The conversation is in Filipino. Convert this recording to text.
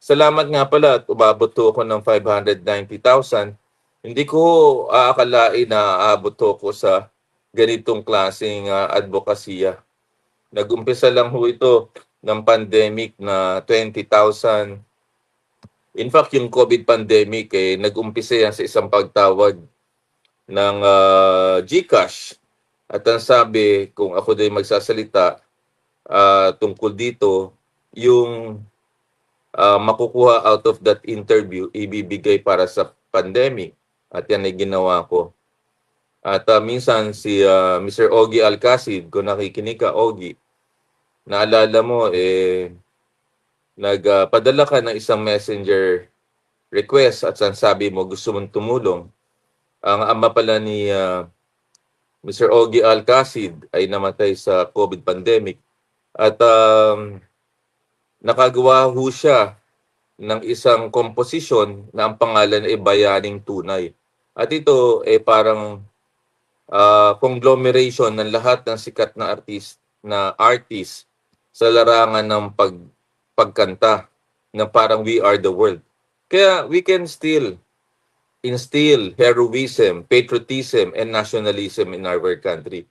Salamat nga pala at umabot to ako ng 590,000. Hindi ko aakalain na aabot to ako sa ganitong klaseng advokasya. Nag-umpisa lang ho ito ng pandemic na 20,000. In fact, yung COVID pandemic, nag-umpisa yan sa isang pagtawag ng GCash. At ang sabi, kung ako din magsasalita tungkol dito, yung makukuha out of that interview, ibibigay para sa pandemic. At yan ay ginawa ko. At minsan si Mr. Ogie Alcacid, kung nakikinig ka, Ogie, naalala mo, nagpadala ka ng isang messenger request at sabi mo gusto mong tumulong. Ang ama pala ni Mr. Ogie Alcacid ay namatay sa COVID pandemic. At nakagawa ho siya ng isang komposisyon na ang pangalan ay Bayaning Tunay. At ito ay parang conglomeration ng lahat ng sikat na artist sa larangan ng pagkanta na parang we are the world. Kaya we can still instill heroism, patriotism, and nationalism in our country.